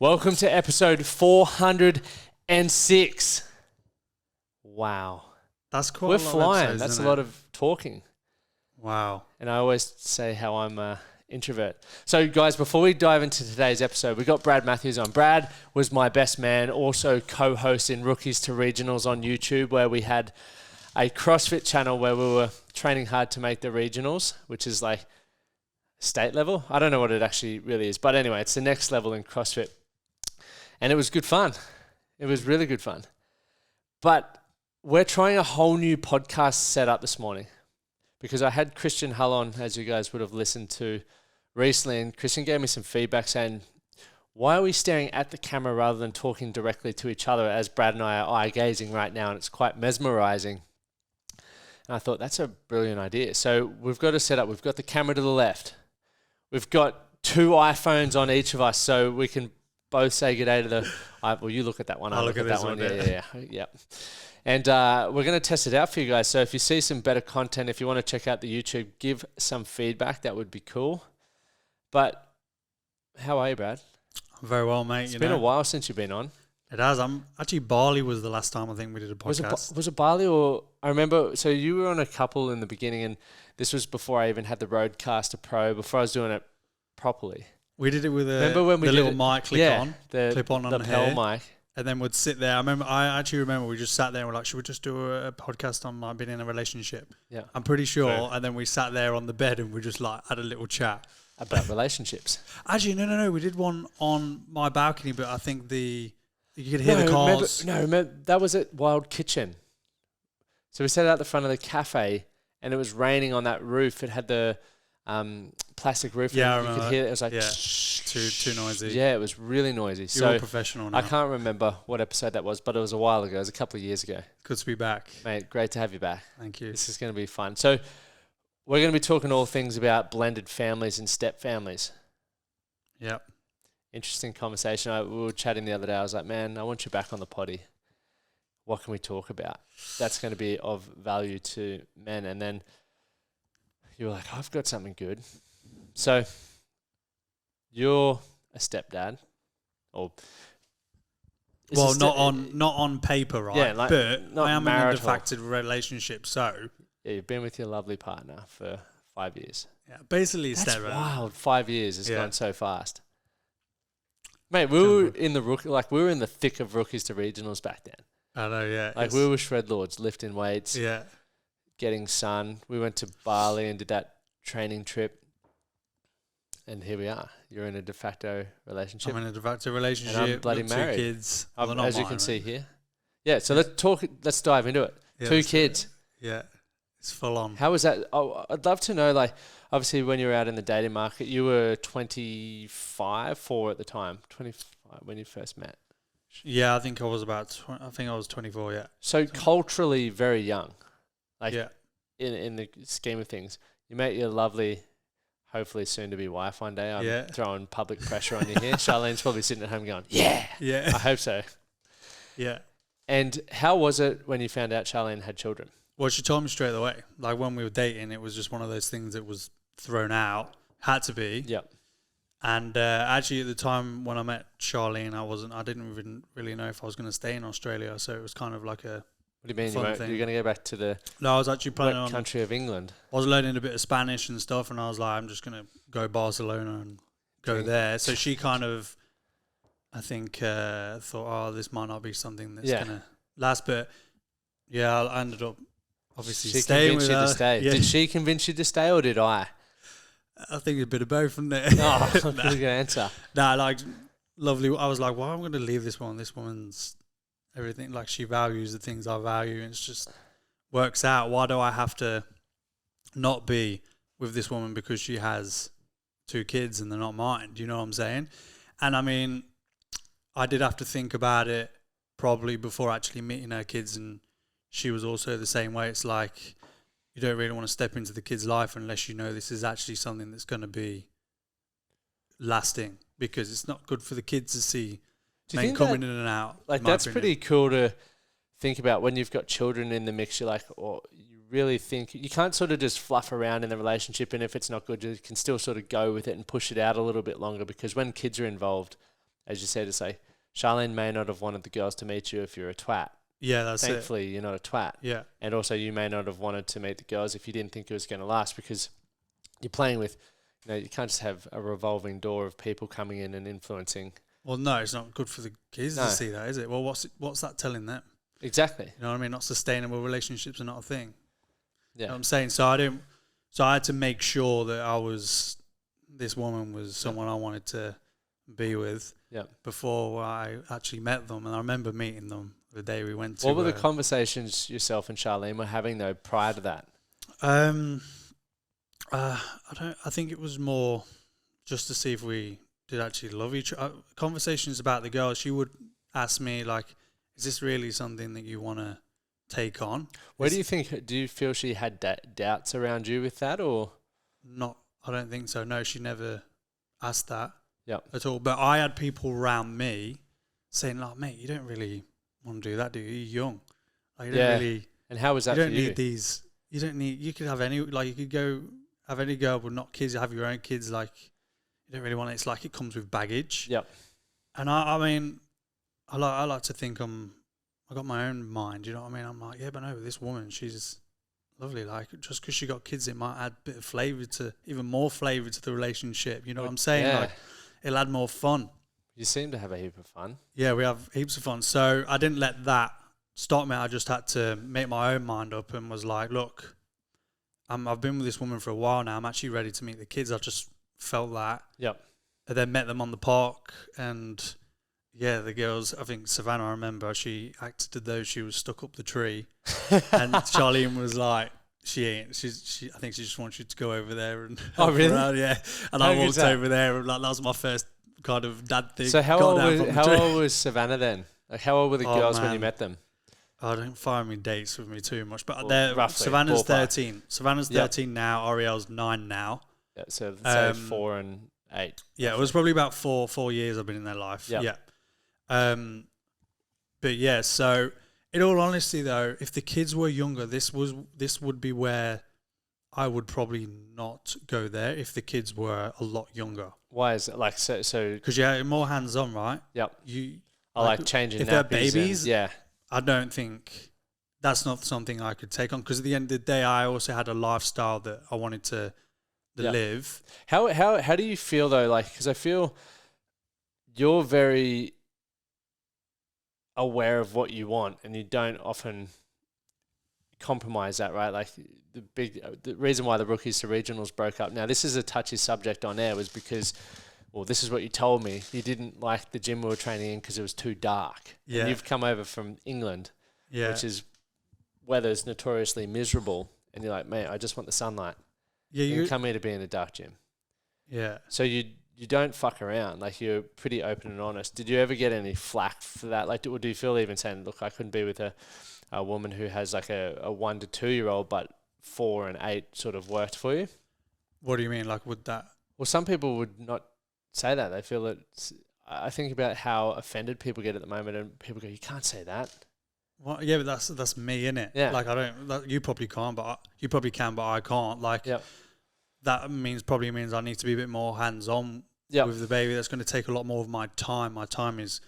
Welcome to episode 406. Wow. That's quite We're a lot flying. of episodes, That's a isn't lot it? of talking. Wow. And I always say how I'm an introvert. So, guys, before we dive into today's episode, we got Brad Matthews on. Brad was my best man, also co-host in Rookies to Regionals on YouTube, where we had a CrossFit channel where we were training hard to make the regionals, which is like state level. I don't know what it actually really is. But anyway, it's the next level in CrossFit. And it was good fun. It was really good fun. But we're trying a whole new podcast setup this morning because I had Christian Hull on, as you guys would have listened to recently, and Christian gave me some feedback saying, why are we staring at the camera rather than talking directly to each other, as Brad and I are eye-gazing right now, and it's quite mesmerizing. And I thought, that's a brilliant idea. So we've got a setup. We've got the camera to the left. We've got two iPhones on each of us, so we can both say good day to the... well, you look at that one. I'll look at that this one. Yeah. And we're going to test it out for you guys. So if you see some better content, if you want to check out the YouTube, give some feedback. That would be cool. But how are you, Brad? I'm very well, mate. It's been a while since you've been on. It has. Actually, Bali was the last time I think we did a podcast. Was it Bali or... I remember... So you were on a couple in the beginning, and this was before I even had the Rodecaster Pro, before I was doing it properly. We did it with remember when we the did little mic clip on the lapel mic. And then we'd sit there. I actually remember we just sat there and we're like, should we just do a podcast on my being in a relationship? Yeah. I'm pretty sure. And then we sat there on the bed and we just like had a little chat. About relationships. Actually, no. We did one on my balcony, but I think you could hear the cars. Remember, that was at Wild Kitchen. So we sat out the front of the cafe and it was raining on that roof. It had the plastic roof. Yeah, I you remember could hear it. It was like... Too noisy. Yeah, it was really noisy. You're a professional now. I can't remember what episode that was, but it was a while ago. It was a couple of years ago. Good to be back. Mate, great to have you back. Thank you. This is going to be fun. So we're going to be talking all things about blended families and step families. Yep. Interesting conversation. We were chatting the other day. I was like, man, I want you back on the potty. What can we talk about? That's going to be of value to men. And then you were like, I've got something good. So you're a stepdad, or not on paper, right? Yeah, like, but not I am marital. in a de facto relationship, so yeah, you've been with your lovely partner for 5 years. yeah, basically a That's stepdad. wild. 5 years has Yeah. gone so fast, mate. We were in the thick of Rookies to Regionals back then. I know, yeah. Like we were shred lords, lifting weights, Yeah. getting sun. We went to Bali and did that training trip. And here we are. You're in a de facto relationship. I'm in a de facto relationship. And I'm bloody with married. 2 kids. As you can see here. Yeah, so let's dive into it. Yeah, 2 kids. Yeah. It's full on. How was that? Oh, I'd love to know, like, obviously when you were out in the dating market, you were 25 at the time, 25 when you first met. Yeah, I think I was 24, yeah. So culturally very young. Like, yeah. in the scheme of things. You met your lovely... hopefully soon to be wife one day. I'm throwing public pressure on you here. Charlene's probably sitting at home going, yeah. I hope so. Yeah. And how was it when you found out Charlene had children? Well, she told me straight away. Like when we were dating, it was just one of those things that was thrown out. Had to be. Yep. And actually at the time when I met Charlene, I didn't even really know if I was going to stay in Australia. So it was kind of like a... What do you mean you're going to go back to the No, I was actually planning on country of England? I was learning a bit of Spanish and stuff, and I was like, I'm just going to go Barcelona and go there. So she kind of, I think, thought, this might not be something that's going to last. But yeah, I ended up obviously staying with her. Stay. Yeah. Did she convince you to stay, or did I? I think a bit of both from there. Oh, good answer. Nah, like, lovely. I was like, well, I'm going to leave this one. This woman's everything, like she values the things I value, and it's just works out. Why do I have to not be with this woman because she has 2 kids and they're not mine? Do you know what I'm saying? And I mean, I did have to think about it probably before actually meeting her kids, and she was also the same way. It's like you don't really want to step into the kid's life unless you know this is actually something that's going to be lasting, because it's not good for the kids to see men coming in and out. Like, that's pretty cool to think about when you've got children in the mix. You're like, you really think you can't sort of just fluff around in the relationship, and if it's not good, you can still sort of go with it and push it out a little bit longer, because when kids are involved, as you said, it's like Charlene may not have wanted the girls to meet you if you're a twat. Yeah, that's Thankfully, you're not a twat. Yeah. And also, you may not have wanted to meet the girls if you didn't think it was going to last, because you're playing with, you can't just have a revolving door of people coming in and influencing. Well, no, it's not good for the kids to see that, is it? Well, what's that telling them? Exactly. You know what I mean? Not sustainable relationships are not a thing. Yeah. You know what I'm saying? So I had to make sure that this woman was someone I wanted to be with before I actually met them. And I remember meeting them the day we went to. What were the conversations yourself and Charlene were having though prior to that? I think it was more just to see if we did actually love each other. Conversations about the girl, she would ask me like, is this really something that you want to take on? Do you feel she had doubts around you with that, or? Not, I don't think so. No, she never asked that at all. But I had people around me saying like, mate, you don't really want to do that, do you? You're young. Like, you don't really. And how was that for you? You don't need these. You don't need, you could have any, like you could go have any girl but not kids, have your own kids, like you don't really want it. It's like it comes with baggage. Yep. And I mean, I like to think I got my own mind, you know what I mean? I'm like, yeah, but no, this woman, she's lovely. Like, just because she got kids, it might add a bit of even more flavour to the relationship. You know what I'm saying? Yeah. Like, it'll add more fun. You seem to have a heap of fun. Yeah, we have heaps of fun. So I didn't let that stop me. I just had to make my own mind up and was like, look, I've been with this woman for a while now. I'm actually ready to meet the kids. I just felt that. Yep. I then met them on the park, and yeah, the girls, I think Savannah, I remember, she acted as though she was stuck up the tree. And Charlene was like, she ain't. I think she just wants you to go over there and help her really? out, yeah. And I walked over there, and like that was my first kind of dad thing. So how old was Savannah then? Like, how old were the girls when you met them? I don't find me dates with me too much, but roughly, Savannah's ballpark. 13. Savannah's 13 now. Ariel's 9 now. Yeah, so say 4 and 8. Yeah, it was probably about 4 years I've been in their life. Yep. Yeah. But yeah, so in all honesty though, if the kids were younger, this would be where I would probably not go there if the kids were a lot younger. Why is it like so? Because you're more hands on, right? Yep. I like changing. If they're babies, yeah. I don't think that's not something I could take on, because at the end of the day, I also had a lifestyle that I wanted to live. How do you feel though? Like, because I feel you're very aware of what you want, and you don't often compromise that, right? Like the reason why the Rookies to Regionals broke up. Now, this is a touchy subject on air, was because, well, this is what you told me. You didn't like the gym we were training in because it was too dark. Yeah. And you've come over from England, which is weather's notoriously miserable, and you're like, mate, I just want the sunlight. Yeah, you come here to be in a dark gym. Yeah. So you don't fuck around. Like, you're pretty open and honest. Did you ever get any flack for that? Like, do you feel even saying, look, I couldn't be with a woman who has like a 1 to 2 year old, but 4 and 8 sort of worked for you? What do you mean? Like, would that? Well, some people would not say that. They feel that. I think about how offended people get at the moment, and people go, "You can't say that." Well, yeah, but that's me, innit? Yeah. Like, I don't. You probably can't, but you probably can, but I can't. Like, that probably means I need to be a bit more hands on with the baby. That's going to take a lot more of my time. My time is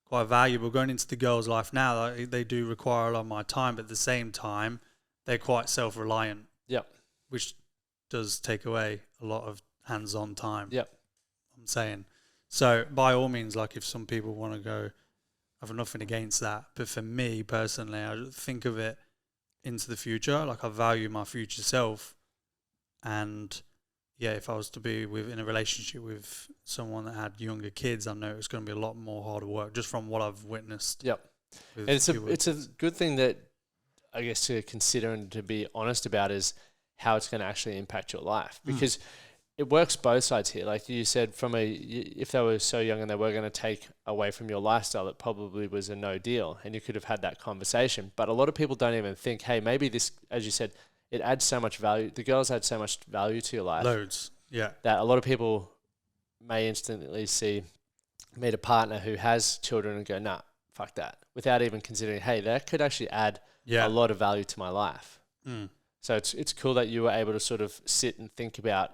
quite valuable. Going into the girl's life now, they do require a lot of my time, but at the same time, they're quite self-reliant. Yep. Which does take away a lot of hands-on time. Yep. I'm saying. So by all means, like, if some people want to go, I've nothing against that. But for me personally, I think of it into the future. Like, I value my future self. And yeah, if I was to be in a relationship with someone that had younger kids, I know it's going to be a lot more harder work, just from what I've witnessed. Yep. And it's a good thing that I guess to consider and to be honest about is how it's going to actually impact your life, because it works both sides here. Like you said, if they were so young and they were going to take away from your lifestyle, it probably was a no deal, and you could have had that conversation. But a lot of people don't even think, hey, maybe this, as you said, it adds so much value. The girls add so much value to your life. Loads, yeah. That a lot of people may instantly meet a partner who has children and go, nah, fuck that, without even considering, hey, that could actually add a lot of value to my life. So it's cool that you were able to sort of sit and think about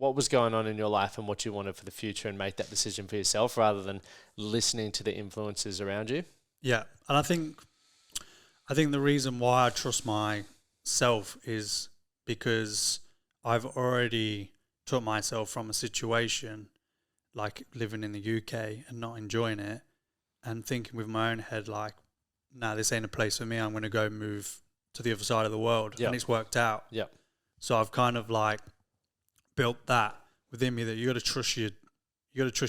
what was going on in your life and what you wanted for the future and make that decision for yourself rather than listening to the influences around you. Yeah. And I think the reason why I trust myself is because I've already took myself from a situation like living in the UK and not enjoying it and thinking with my own head like, nah, this ain't a place for me. I'm going to go move to the other side of the world. Yep. And it's worked out. Yeah. So I've kind of like built that within me that you got to trust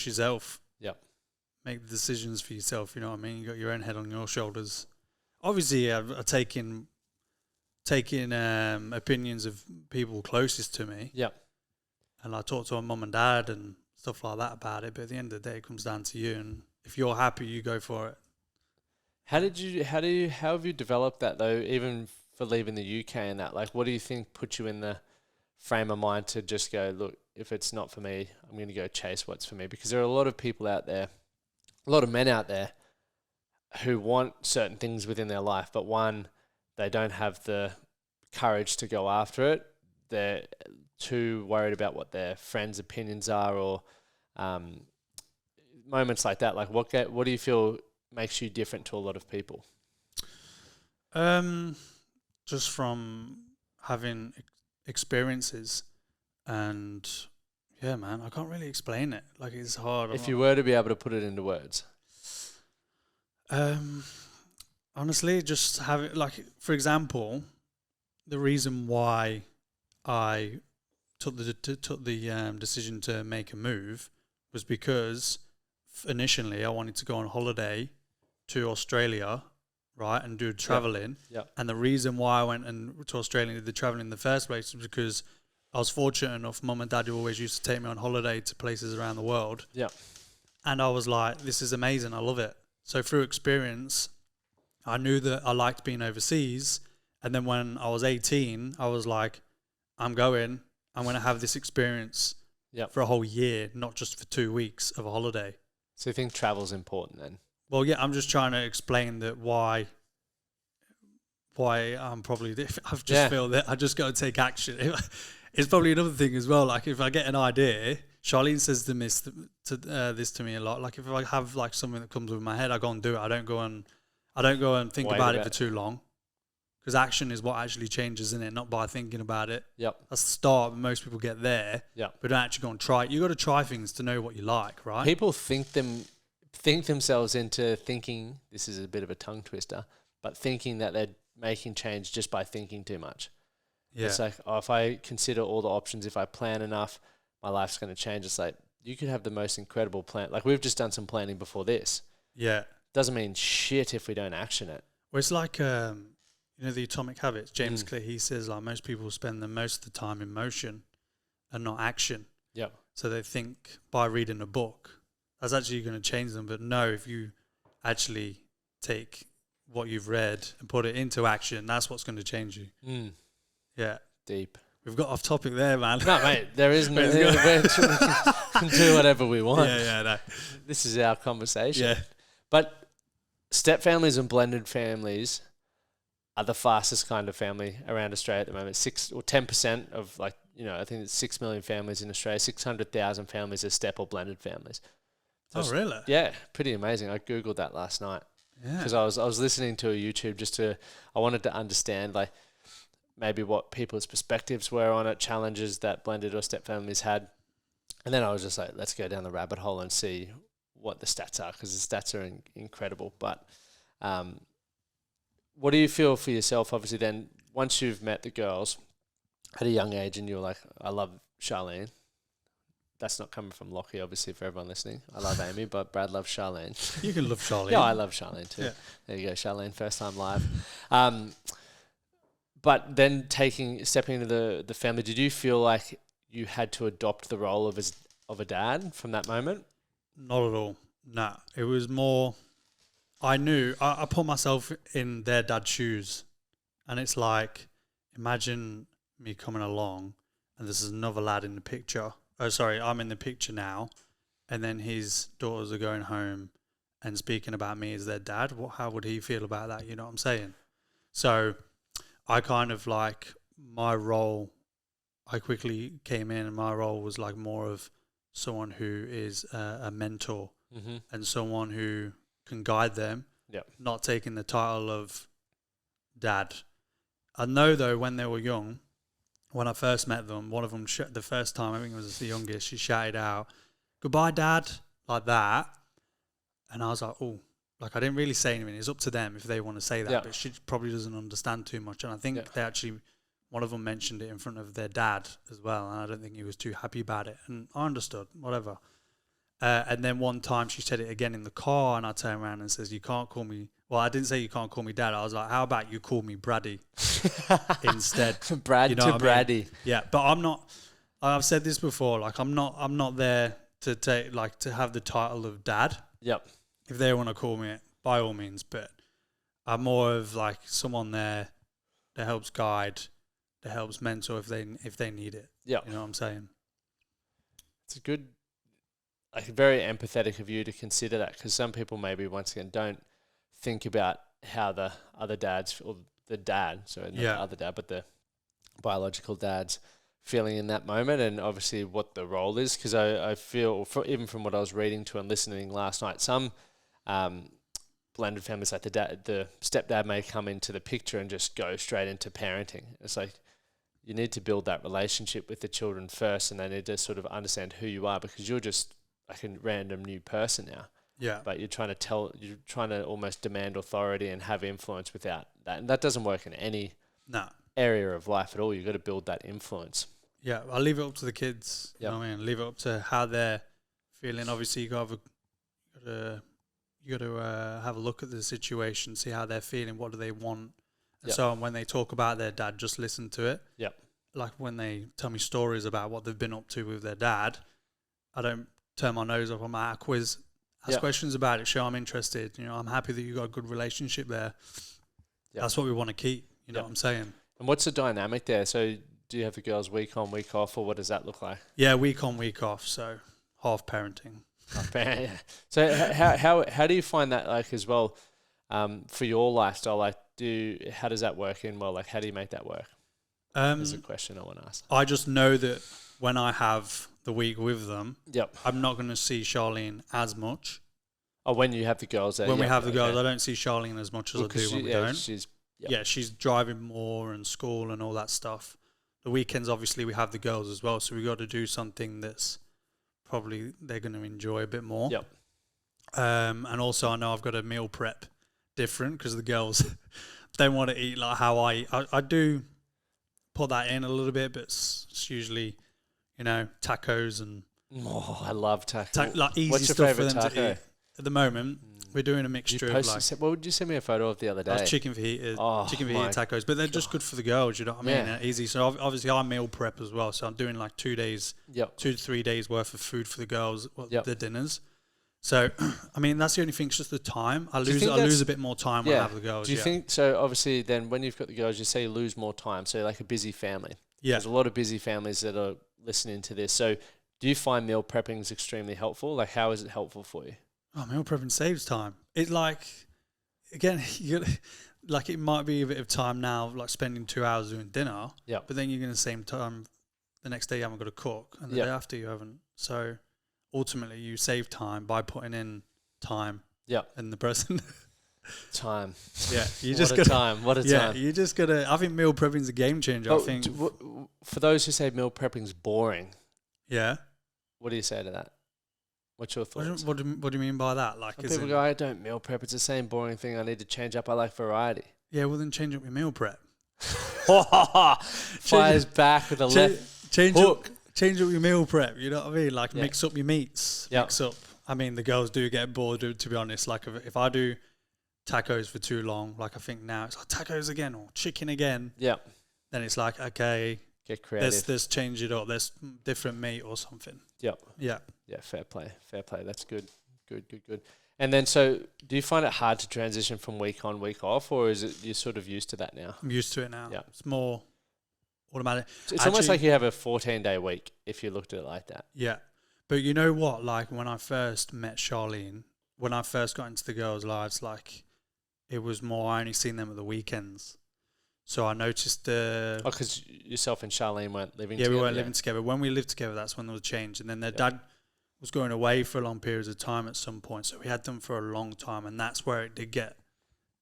yourself. Yeah. Make the decisions for yourself. You know what I mean? You got your own head on your shoulders. Obviously, I've taken opinions of people closest to me. Yeah. And I talk to my mum and dad and stuff like that about it. But at the end of the day, it comes down to you. And if you're happy, you go for it. How have you developed that though, even for leaving the UK and that? Like, what do you think put you in the frame of mind to just go, look, if it's not for me, I'm going to go chase what's for me? Because there are a lot of people out there, a lot of men out there who want certain things within their life, but one, they don't have the courage to go after it. They're too worried about what their friends' opinions are, or moments like that. Like, what do you feel makes you different to a lot of people? Just from having experiences, and yeah, man, I can't really explain it. Like, it's hard. If you were to be able to put it into words. Honestly, just have it, like, for example, the reason why I took the decision to make a move was because initially I wanted to go on holiday to Australia, right, and do traveling. Yeah. And the reason why I went to Australia and did the traveling in the first place was because I was fortunate enough. Mum and Dad always used to take me on holiday to places around the world. Yeah. And I was like, this is amazing. I love it. So through experience, I knew that I liked being overseas. And then when I was 18, I was like, I'm going to have this experience for a whole year, not just for 2 weeks of a holiday. So you think travel's important then? Well, yeah, I'm just trying to explain that why I'm probably, I've just feel that I just got to take action. It's probably another thing as well. Like, if I get an idea, Charlene says this to me a lot. Like, if I have like something that comes with my head, I go and do it. I don't go and think about it for too long, because action is what actually changes, isn't it? Not by thinking about it. Yep. That's the start. Most people get there. Yep. But don't actually go and try it. You got to try things to know what you like, right? People think themselves into thinking, this is a bit of a tongue twister, but thinking that they're making change just by thinking too much. Yeah. It's like, if I consider all the options, if I plan enough, my life's going to change. It's like, you could have the most incredible plan. Like, we've just done some planning before this. Yeah. Doesn't mean shit if we don't action it. Well, it's like, the Atomic Habits, James Clear, he says, like, most people spend the most of the time in motion and not action. Yep. So they think by reading a book, that's actually going to change them. But no, if you actually take what you've read and put it into action, that's what's going to change you. Mm. Yeah. Deep. We've got off topic there, man. No, mate, there is no... we can do whatever we want. Yeah, no. This is our conversation. Yeah. But step families and blended families are the fastest kind of family around Australia at the moment. 6 or 10% of, like, I think it's 6 million families in Australia. 600,000 families are step or blended families. So really? Yeah, pretty amazing. I Googled that last night. Yeah. Because I was listening to a YouTube I wanted to understand, like, maybe what people's perspectives were on it, challenges that blended or step families had. And then I was just like, let's go down the rabbit hole and see what the stats are, because the stats are incredible. But what do you feel for yourself, obviously, then, once you've met the girls at a young age and you're like, I love Charlene. That's not coming from Lachie, obviously, for everyone listening. I love Amy, but Brad loves Charlene. You can love Charlene. Yeah, I love Charlene too. Yeah. There you go, Charlene, first time live. But then stepping into the family, did you feel like you had to adopt the role of a dad from that moment? Not at all. Nah. It was more, I knew, I put myself in their dad's shoes. And it's like, imagine me coming along and this is another lad in the picture. Oh, sorry, I'm in the picture now. And then his daughters are going home and speaking about me as their dad. How would he feel about that? You know what I'm saying? So I kind of, like, my role, I quickly came in, and my role was like more of someone who is a mentor and someone who can guide them, not taking the title of dad. I know though, when they were young, when I first met them, one of them, the first time, I think it was the youngest, she shouted out, "Goodbye, Dad," like that. And I was like, oh, like I didn't really say anything. It's up to them if they want to say that, but she probably doesn't understand too much. And I think they actually, one of them mentioned it in front of their dad as well. And I don't think he was too happy about it. And I understood, whatever. And then one time she said it again in the car, and I turned around and says, "You can't call me." Well, I didn't say you can't call me dad. I was like, "How about you call me Braddy instead?" Brad you know to Braddy. I mean? Yeah, but I'm not. I've said this before. Like, I'm not there to take to have the title of dad. Yep. If they want to call me it, by all means. But I'm more of like someone there that helps guide, that helps mentor if they need it. Yeah. You know what I'm saying? It's a good. Like very empathetic of you to consider that, because some people maybe once again don't think about how the other dads or the dad, so not the other dad, but the biological dad's feeling in that moment, and obviously what the role is. Because I feel, even from what I was reading to and listening last night, some blended families, like the stepdad may come into the picture and just go straight into parenting. It's like you need to build that relationship with the children first, and they need to sort of understand who you are, because you're just like a random new person now. Yeah. But you're trying to almost demand authority and have influence without that. And that doesn't work in any area of life at all. You've got to build that influence. Yeah. I'll leave it up to the kids. You know what I mean? Leave it up to how they're feeling. Obviously, you got to have a look at the situation, see how they're feeling, what do they want. And so when they talk about their dad, just listen to it. Yep. Like when they tell me stories about what they've been up to with their dad, I don't turn my nose up. I'm at a quiz, ask questions about it, show I'm interested. You know, I'm happy that you got a good relationship there. Yep. That's what we want to keep. You know what I'm saying? And what's the dynamic there? So do you have the girls week on, week off, or what does that look like? Yeah, week on, week off. So half parenting. Yeah. So how do you find that like as well for your lifestyle? Like how does that work in? Well, like how do you make that work? Is a question I want to ask. I just know that when I have the week with them, I'm not going to see Charlene as much. Oh, when you have the girls there? When we have the girls, I don't see Charlene as much as I do when we don't. She's driving more and school and all that stuff. The weekends, obviously, we have the girls as well, so we got to do something that's probably they're going to enjoy a bit more. Yep. And also, I know I've got a meal prep different because the girls don't want to eat like how I eat. I do put that in a little bit, but it's usually, tacos and... Oh, I love tacos. Like easy What's your stuff for them taco? to eat. At the moment, we're doing a mixture of like... What would you send me a photo of the other day? Chicken fajita tacos, but they're just good for the girls, you know what I mean? They're easy. So obviously I meal prep as well. So I'm doing like 2 days, 2 to 3 days worth of food for the girls, the dinners. So, I mean, that's the only thing. It's just the time. I lose a bit more time when I have the girls. Do you think, so obviously then when you've got the girls, you say you lose more time. So like a busy family. Yeah. There's a lot of busy families that are listening to this. So do you find meal prepping is extremely helpful? Like how is it helpful for you? Oh, meal prepping saves time. It like, again, like it might be a bit of time now, like spending 2 hours doing dinner. Yeah. But then you're going to same time the next day you haven't got to cook, and the day after you haven't. So ultimately, you save time by putting in time. Yeah. And the present. Time. Yeah. You just got time. What a time. Yeah. You just got to. I think meal prepping is a game changer. I think. For those who say meal prepping is boring. Yeah. What do you say to that? What's your thoughts? What do you mean by that? Like, people go, I don't meal prep. It's the same boring thing. I need to change up. I like variety. Yeah, well then change up your meal prep. Fires back with a left hook. Change up your meal prep. You know what I mean? Like mix up your meats. Yep. Mix up. I mean, the girls do get bored. To be honest, like if I do tacos for too long, like I think now it's like tacos again or chicken again. Yeah. Then it's like, okay, get creative. Let's change it up. There's different meat or something. Yep. Yeah. Yeah. Fair play. That's good. Good. And then, so do you find it hard to transition from week on, week off, or is it you're sort of used to that now? I'm used to it now. Yeah. It's more automatic. It's almost like you have a 14-day week if you looked at it like that. Yeah. But you know what? Like when I first met Charlene, when I first got into the girls' lives, like it was more, I only seen them at the weekends. So I noticed the... because yourself and Charlene weren't living Yeah, together. we weren't living together. When we lived together, that's when there was a change. And then their dad was going away for long periods of time at some point. So we had them for a long time. And that's where it did get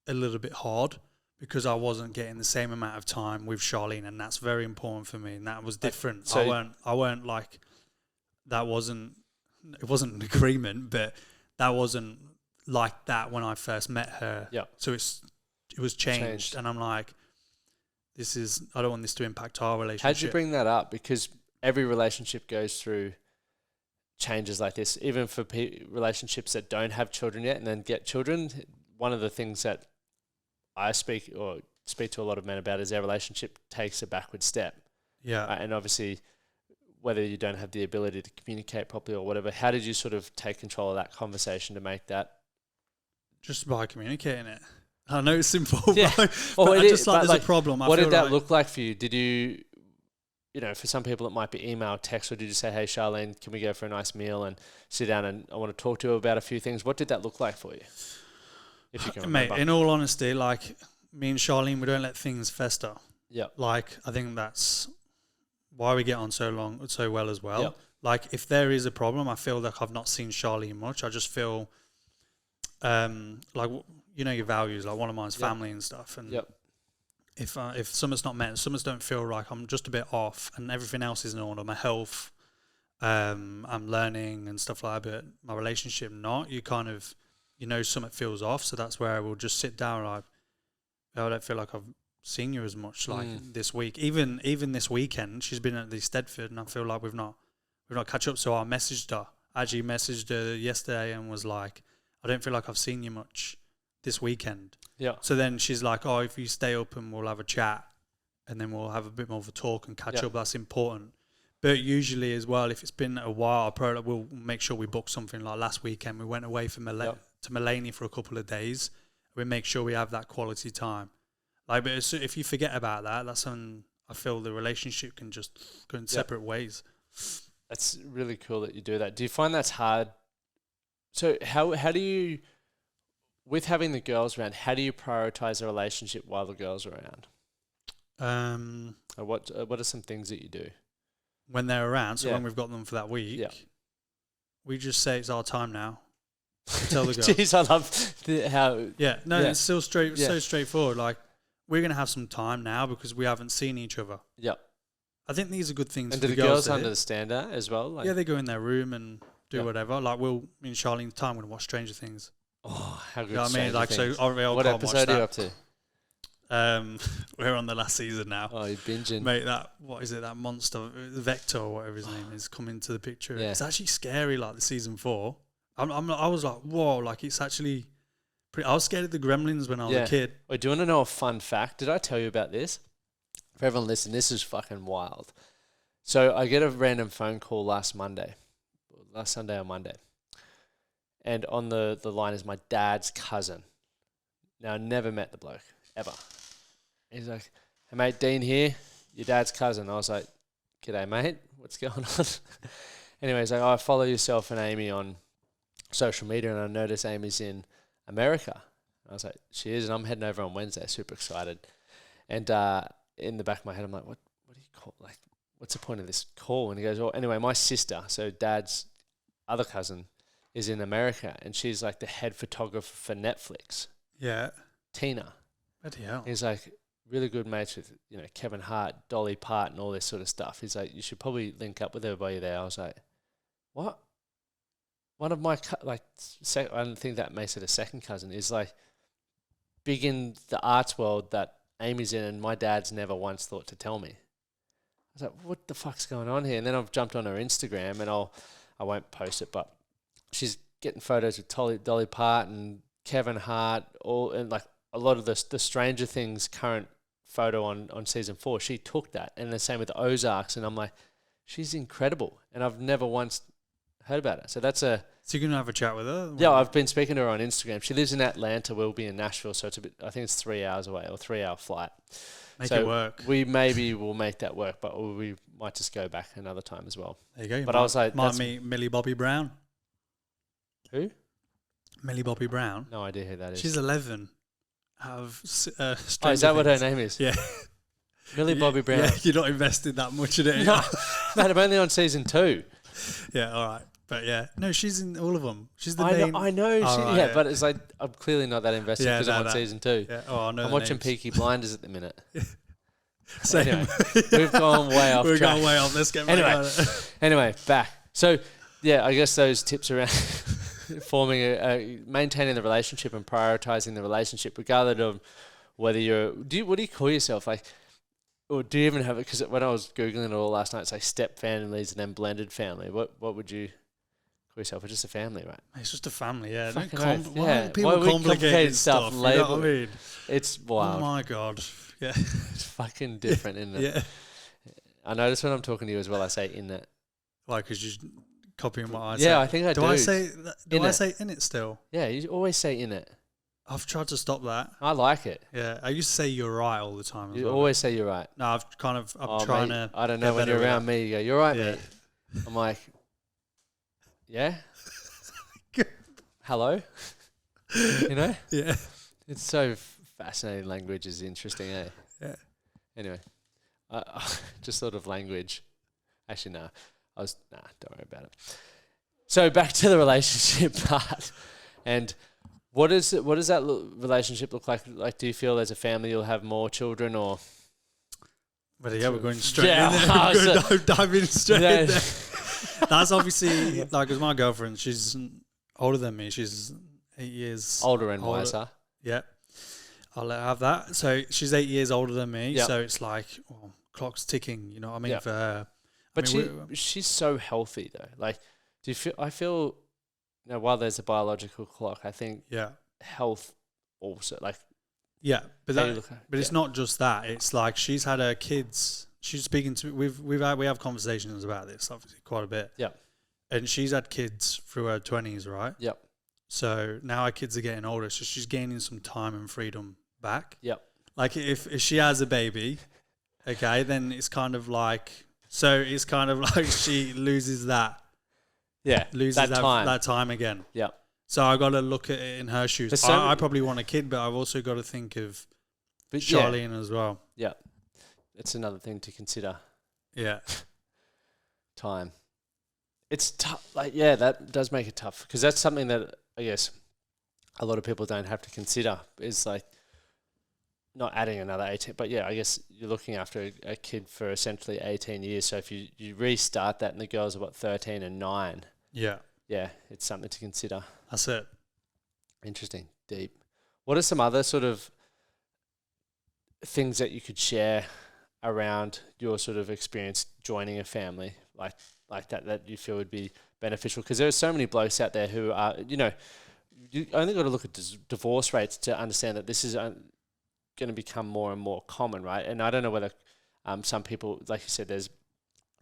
a little bit hard because I wasn't getting the same amount of time with Charlene. And that's very important for me. And that was different. So I weren't like... It wasn't an agreement, but that wasn't like that when I first met her. Yeah. So it was changed. And I'm like... I don't want this to impact our relationship. How'd you bring that up? Because every relationship goes through changes like this, even for relationships that don't have children yet and then get children. One of the things that I speak to a lot of men about is their relationship takes a backward step. Yeah. And obviously, whether you don't have the ability to communicate properly or whatever, how did you sort of take control of that conversation to make that? Just by communicating it. I know it's simple, yeah. but there's a problem. What did that look like for you? Did you, for some people it might be email, text, or did you say, hey, Charlene, can we go for a nice meal and sit down and I want to talk to you about a few things? What did that look like for you? If you can remember. Mate, in all honesty, like me and Charlene, we don't let things fester. Yeah. Like, I think that's why we get on so well as well. Yep. Like, if there is a problem, I feel like I've not seen Charlene much. I just feel like... your values, like one of mine's family and stuff. And if something's not met, something's don't feel right, I'm just a bit off and everything else is in order. My health, I'm learning and stuff like that, but my relationship not, you kind of, something feels off. So that's where I will just sit down. I don't feel like I've seen you as much this week. Even this weekend, she's been at the Stedford and I feel like we've not catch up. So I messaged her. I actually messaged her yesterday and was like, I don't feel like I've seen you much this weekend. Yeah. So then she's like, oh, if you stay up and we'll have a chat and then we'll have a bit more of a talk and catch up, that's important. But usually as well, if it's been a while, we'll make sure we book something. Like last weekend, we went away to Mullaney for a couple of days. We make sure we have that quality time. Like, but if you forget about that, that's when I feel the relationship can just go in separate ways. That's really cool that you do that. Do you find that's hard? So how do you... With having the girls around, how do you prioritize a relationship while the girls are around? What are some things that you do? When they're around, so when we've got them for that week, we just say it's our time now. Tell the girls. Jeez, I love how... Yeah, no, it's still so straightforward. Like, we're going to have some time now because we haven't seen each other. Yeah. I think these are good things and for do the girls understand that as well? Like, they go in their room and do whatever. Like, me and Charlene time, we're going to watch Stranger Things. Oh, how good! You know what I mean? Like, so what episode are you up to? We're on the last season now. Oh, you're binging, mate. That monster Vector or whatever his name is coming to the picture. Yeah. It's actually scary. Like the season 4, I was like, whoa! Like it's actually pretty. I was scared of the Gremlins when I was a kid. Wait, do you want to know a fun fact? Did I tell you about this? For everyone listening, this is fucking wild. So I get a random phone call last Sunday or Monday. And on the line is my dad's cousin. Now, I never met the bloke, ever. He's like, hey, mate, Dean here, your dad's cousin. I was like, g'day, mate, what's going on? Anyway, he's like, I follow yourself and Amy on social media, and I notice Amy's in America. I was like, she is, and I'm heading over on Wednesday, super excited. And in the back of my head, I'm like, what do you call, like, what's the point of this call? And he goes, well, anyway, my sister, so dad's other cousin, is in America, and she's like the head photographer for Netflix. Yeah. Tina. Bloody hell. He's like really good mates with, Kevin Hart, Dolly Parton, all this sort of stuff. He's like, you should probably link up with everybody there. I was like, what? One of my, I don't think that makes it a second cousin, is like big in the arts world that Amy's in, and my dad's never once thought to tell me. I was like, what the fuck's going on here? And then I've jumped on her Instagram, and I won't post it, but she's getting photos with Dolly Parton, Kevin Hart, and like a lot of the Stranger Things current photo on season 4. She took that, and the same with the Ozarks, and I'm like, she's incredible, and I've never once heard about it. So that's a... So you're going to have a chat with her? Yeah, I've been speaking to her on Instagram. She lives in Atlanta. We'll be in Nashville, so it's a bit... I think it's 3 hours away, or 3-hour flight. Make it work. We maybe will make that work, but we might just go back another time as well. There you go. But I was like... Might meet Millie Bobby Brown. Who? Millie Bobby Brown. No idea who that is. She's 11, out of Oh, Stranger is that what her Things. name is? Yeah. Millie Bobby Brown. Yeah, you're not invested that much in it. No, mate, I'm only on season 2. Yeah, all right. But yeah, no, she's in all of them. She's the I main. know, I know Oh, she, right, yeah, but it's like I'm clearly not that invested Yeah, because I'm on season 2. Yeah, oh, I know. I'm the watching names. Peaky Blinders at the minute. Same. Anyway, we've gone way off We're track. going way off. Let's get back Anyway. on it. Anyway, back. So, yeah, I guess those tips around forming maintaining the relationship and prioritizing the relationship, regardless of whether you're. What do you call yourself? Like, or do you even have it? Because when I was googling it all last night, it's like step families and then blended family. What would you call yourself? It's just a family, right? It's just a family, yeah. Fucking Don't oath, why yeah. do people Why we complicate complicate stuff. stuff, You know what I label- mean? It's Oh wild. my god. Yeah. It's fucking different, isn't it? Yeah. I notice when I'm talking to you as well, I say in it. Why? Because you're copying what I say. Yeah, I think I do. Do I say that, do In I it. say in it still? Yeah, you always say in it. I've tried to stop that. I like it. Yeah, I used to say you're right all the time. As You well. always say you're right. No, I'm Oh, trying mate, to. I don't know get when better you're with around that. me. You go, you're right, Yeah. mate. I'm like, yeah. Hello. You know, Yeah. it's so fascinating. Language is interesting, eh? Yeah. Anyway, just sort of language. Actually, no. Don't worry about it. So back to the relationship part, and what does that relationship look like? Like, do you feel as a family you'll have more children, or? But yeah, we're going straight Yeah, in there. I was, We're going diving straight Yeah. in there. That's obviously, like, because my girlfriend, she's older than me. She's 8 years Older and older. wiser. Yeah. I'll let her have that. So she's 8 years older than me. Yep. So it's like, well, clock's ticking, you know what I mean, Yep. for her. But I mean, she's so healthy though. Like, do you feel? I feel, you know, while there's a biological clock, I think yeah. health also, like, Yeah. But how you that, look at- but it's not just that. It's like she's had her kids. She's speaking to we have conversations about this obviously quite a bit. Yep. And she's had kids through her 20s, right? Yep. So now her kids are getting older, so she's gaining some time and freedom back. Yep. Like if she has a baby, okay, then it's kind of like she loses that Yeah. that time again. Yep. So I got to look at it in her shoes. There's so I probably want a kid, but I've also got to think of But Charlene as well. Yeah. It's another thing to consider. Yeah. Time. It's tough. Like, yeah, that does make it tough because that's something that I guess a lot of people don't have to consider is like not adding another 18. But yeah, I guess you're looking after a kid for essentially 18 years. So if you restart that and the girls are 13 and 9, Yeah. yeah, it's something to consider. That's it. Interesting. Deep. What are some other sort of things that you could share around your sort of experience joining a family like that you feel would be beneficial? Because there are so many blokes out there who are, you know, you only got to look at divorce rates to understand that this is going to become more and more common, right? And I don't know whether some people, like you said, there's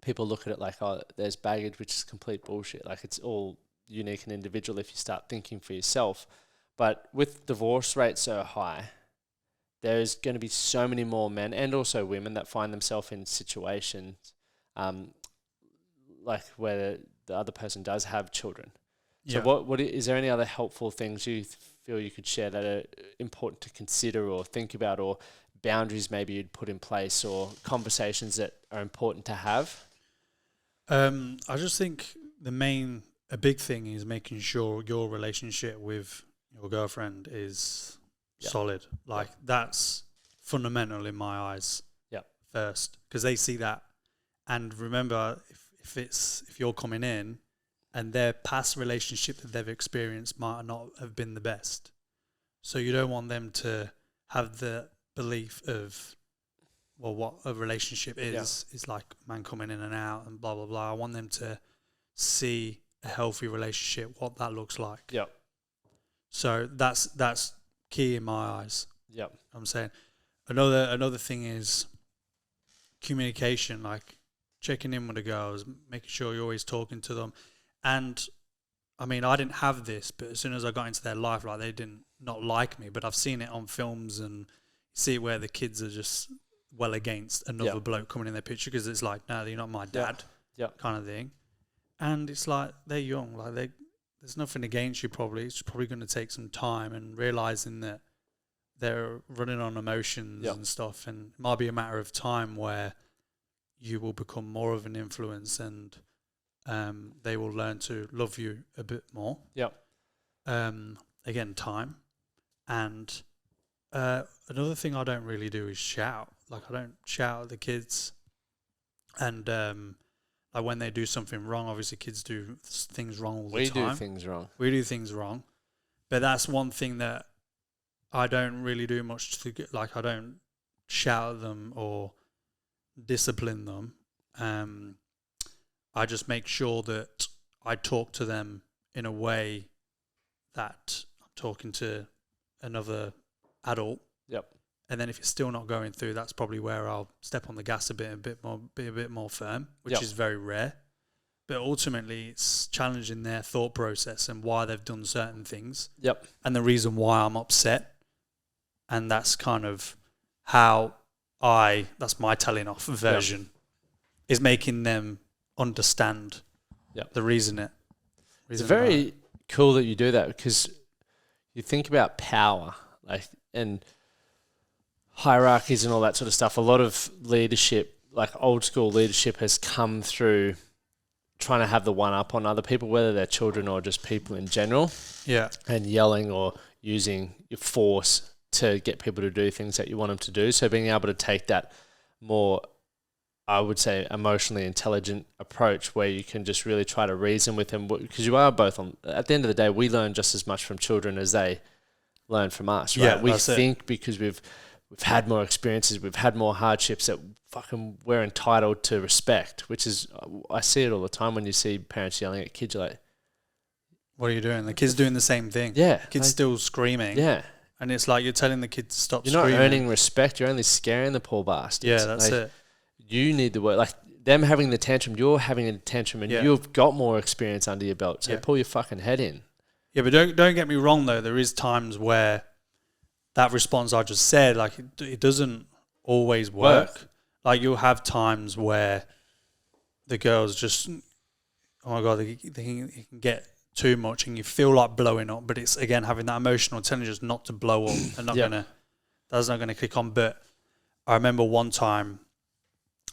people look at it like, oh, there's baggage, which is complete bullshit. Like, it's all unique and individual if you start thinking for yourself. But with divorce rates so high, there's going to be so many more men and also women that find themselves in situations like where the other person does have children. So Yeah. what is there any other helpful things you feel you could share that are important to consider or think about, or boundaries maybe you'd put in place, or conversations that are important to have? I just think a big thing is making sure your relationship with your girlfriend is Yep. solid. Like, that's fundamental in my eyes. Yep. First, because they see that, and remember, if you're coming in, and their past relationship that they've experienced might not have been the best, so you don't want them to have the belief of, well, what a relationship is like a man coming in and out and blah blah blah. I want them to see a healthy relationship, what that looks like. Yep. So that's key in my eyes. Yep. I'm saying another thing is communication, like checking in with the girls, making sure you're always talking to them. And I mean, I didn't have this, but as soon as I got into their life, like, they didn't not like me, but I've seen it on films and see it where the kids are just well against another bloke coming in their picture because it's like, no, you're not my dad, kind of thing. And it's like, they're young, like there's nothing against you probably. It's probably going to take some time and realising that they're running on emotions Yep. and stuff, and it might be a matter of time where you will become more of an influence, and they will learn to love you a bit more. Yep. Again, time. And another thing I don't really do is shout. Like, I don't shout at the kids. And like when they do something wrong, obviously kids do things wrong all the time. We do things wrong. We do things wrong. But that's one thing that I don't really do much to get. Like, I don't shout at them or discipline them. I just make sure that I talk to them in a way that I'm talking to another adult. Yep. And then if it's still not going through, that's probably where I'll step on the gas be a bit more firm, which is very rare. But ultimately, it's challenging their thought process and why they've done certain things. Yep. And the reason why I'm upset. And that's kind of how that's my telling off version, is making them understand the reason. It's very cool that you do that, because you think about power, like, and hierarchies and all that sort of stuff. A lot of leadership, like old school leadership, has come through trying to have the one up on other people, whether they're children or just people in general. Yeah. And yelling or using your force to get people to do things that you want them to do. So being able to take that more, I would say, emotionally intelligent approach, where you can just really try to reason with them, because you are both at the end of the day, we learn just as much from children as they learn from us, right? Yeah, we think because we've had more experiences, we've had more hardships, that fucking we're entitled to respect, which is, I see it all the time when you see parents yelling at kids. You're like, what are you doing? The kid's doing the same thing. Yeah. Kid's still screaming. Yeah. And it's like you're telling the kid to stop You're screaming. not earning respect. You're only scaring the poor bastards. Yeah, that's it. You need the word. Like, them having the tantrum, you're having a tantrum, and you've got more experience under your belt. So pull your fucking head in. Yeah, but don't get me wrong, though. There is times where that response I just said, like, it doesn't always work. Like, you'll have times where the girls just, oh my God, they can get too much, and you feel like blowing up, but it's, again, having that emotional intelligence not to blow up and that's not gonna kick on. But I remember one time,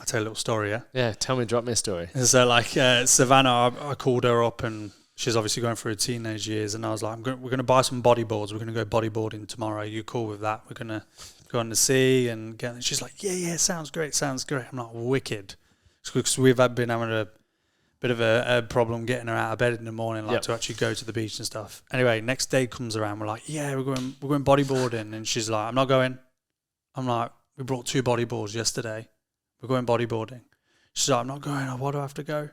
I'll tell you a little story. Yeah, tell me, drop me a story. So, like, Savannah, I called her up, and she's obviously going through her teenage years, and I was like, we're gonna buy some bodyboards. We're gonna go bodyboarding tomorrow. Are you cool with that? We're gonna go on the sea and get. She's like, yeah, sounds great. I'm like, wicked, because we've been having a bit of a problem getting her out of bed in the morning, like to actually go to the beach and stuff. Anyway, next day comes around, we're like, yeah, we're going bodyboarding, and she's like, I'm not going. I'm like, we brought 2 bodyboards yesterday. We're going bodyboarding. She's like, I'm not going. Why do I have to go?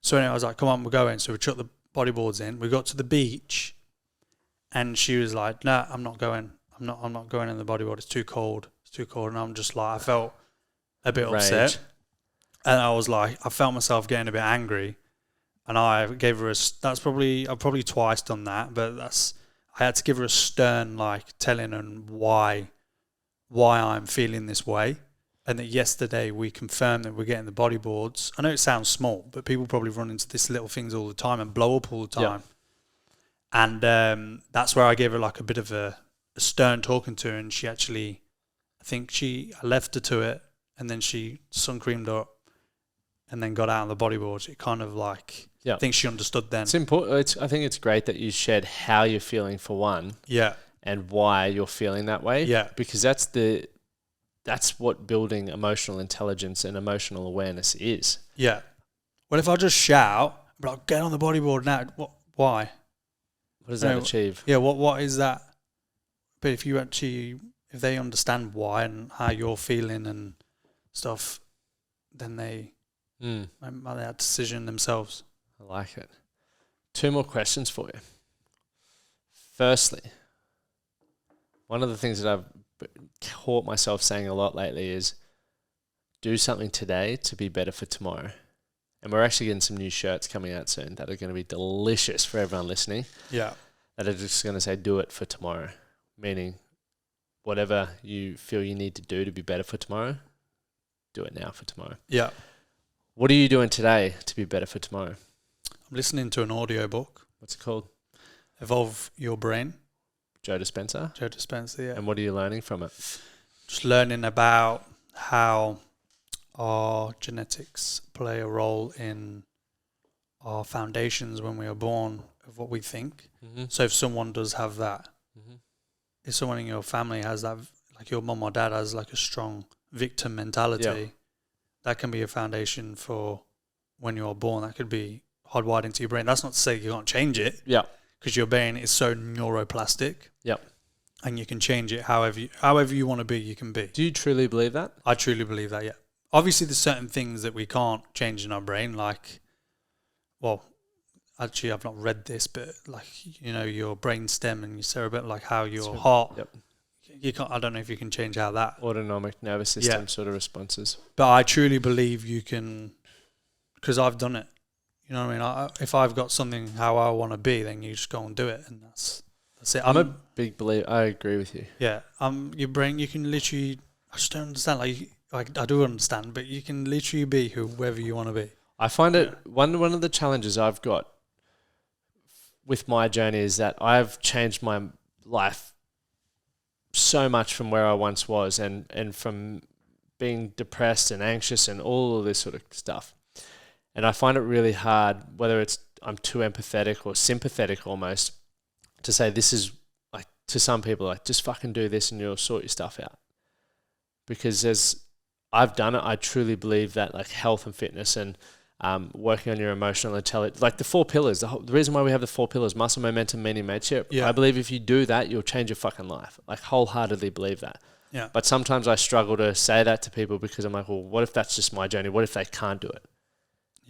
So anyway, I was like, come on, we're going. So we chucked the bodyboards in. We got to the beach, and she was like, no, I'm not going. I'm not going in the bodyboard. It's too cold. And I'm just like, I felt a bit upset. And I was like, I felt myself getting a bit angry, and I gave her I've probably twice done that, but I had to give her a stern, like, telling her why I'm feeling this way, and that yesterday we confirmed that we're getting the bodyboards. I know it sounds small, but people probably run into these little things all the time and blow up all the time. And that's where I gave her like a bit of a stern talking to her, and she actually, I left her to it, and then she sun creamed up, and then got out on the bodyboards. It kind of like, I think she understood then. It's important. I think it's great that you shared how you're feeling for one. Yeah. And why you're feeling that way. Yeah. Because that's what building emotional intelligence and emotional awareness is. Yeah. Well, if I just shout, I'd be like, get on the bodyboard now. Why? What does that achieve? Yeah. What is that? But if they understand why and how you're feeling and stuff, then they make that decision themselves. I like it. 2 more questions for you. Firstly, one of the things that I've caught myself saying a lot lately is do something today to be better for tomorrow. And we're actually getting some new shirts coming out soon that are going to be delicious for everyone listening. Yeah. That are just going to say do it for tomorrow. Meaning whatever you feel you need to do to be better for tomorrow, do it now for tomorrow. Yeah. What are you doing today to be better for tomorrow? I'm listening to an audiobook. What's it called? Evolve Your Brain. Joe Dispenza. Joe Dispenza, yeah. And what are you learning from it? Just learning about how our genetics play a role in our foundations when we are born of what we think. Mm-hmm. So if someone does have that, Mm-hmm. if someone in your family has that, like your mum or dad has like a strong victim mentality, that can be a foundation for when you're born. That could be hardwired into your brain. That's not to say you can't change it. Yeah. Because your brain is so neuroplastic. Yep. And you can change it however you want to be, you can be. Do you truly believe that? I truly believe that, yeah. Obviously, there's certain things that we can't change in our brain, like, well, actually, I've not read this, but like, you know, your brain stem and your cerebellum, like how your heart, you can't, I don't know if you can change how that. Autonomic nervous system sort of responses. But I truly believe you can, because I've done it. You know what I mean? If I've got something how I want to be, then you just go and do it, and that's it. I'm a big believer. I agree with you. Yeah. Your brain, you can literally. I just don't understand. Like I do understand, but you can literally be whoever you want to be. I find it one of the challenges I've got with my journey is that I've changed my life so much from where I once was, and from being depressed and anxious and all of this sort of stuff. And I find it really hard, whether it's I'm too empathetic or sympathetic almost, to say this is like, to some people, like, just fucking do this and you'll sort your stuff out. Because as I've done it, I truly believe that like health and fitness and working on your emotional intelligence, like the 4 pillars, the reason why we have the 4 pillars, muscle, momentum, meaning, mateship. I believe if you do that, you'll change your fucking life. Like wholeheartedly believe that. Yeah. But sometimes I struggle to say that to people because I'm like, well, what if that's just my journey? What if they can't do it?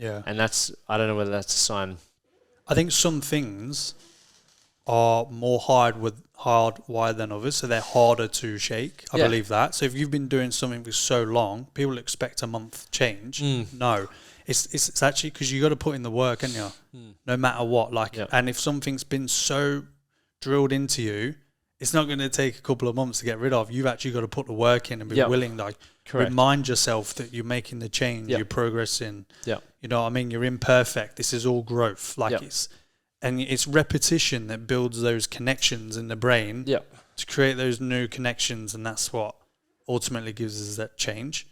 Yeah. And I don't know whether that's a sign. I think some things are more hardwired than others, so they're harder to shake. I believe that. So if you've been doing something for so long, people expect a month change. No. It's actually because you got to put in the work, haven't you? No matter what. And if something's been so drilled into you, it's not going to take a couple of months to get rid of. You've actually got to put the work in and be willing, remind yourself that you're making the change, you're progressing. Yeah. You know what I mean? You're imperfect. This is all growth. It's repetition that builds those connections in the brain to create those new connections, and that's what ultimately gives us that change.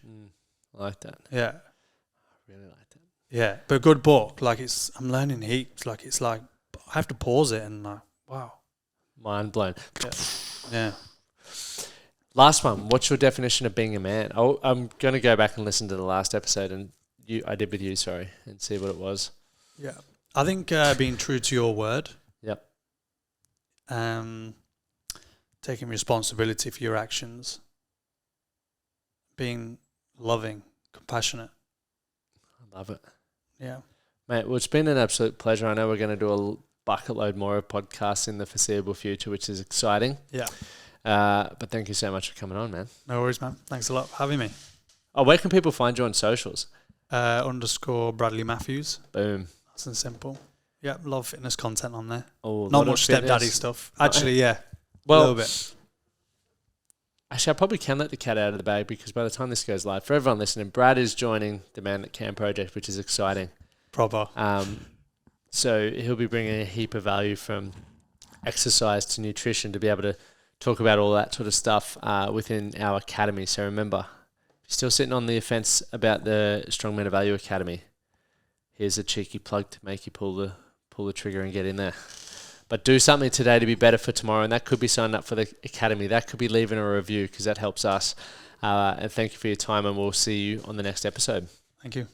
I like that. Yeah. I really like that. Yeah. But a good book, I'm learning heaps. I have to pause it and wow. Mind blown. Yeah. Last one. What's your definition of being a man? I'm going to go back and listen to the last episode I did with you, and see what it was. Yeah. I think being true to your word. Yep. Taking responsibility for your actions. Being loving, compassionate. I love it. Yeah. Mate, well, it's been an absolute pleasure. I know we're going to do a bucket load more of podcasts in the foreseeable future, which is exciting. Yeah. But thank you so much for coming on, man. No worries, man. Thanks a lot for having me. Oh, where can people find you on socials? _ Bradley Matthews. Boom. Nice and simple. Yeah, a lot of fitness content on there. Oh, not much stepdaddy stuff. Actually, yeah. Well, a little bit. Actually, I probably can let the cat out of the bag because by the time this goes live, for everyone listening, Brad is joining the Man That Can project, which is exciting. Proper. So he'll be bringing a heap of value from exercise to nutrition to be able to talk about all that sort of stuff within our academy. So remember, if you're still sitting on the fence about the Strong Men of Value Academy, here's a cheeky plug to make you pull the trigger and get in there. But do something today to be better for tomorrow, and that could be signing up for the academy. That could be leaving a review because that helps us. And thank you for your time, and we'll see you on the next episode. Thank you.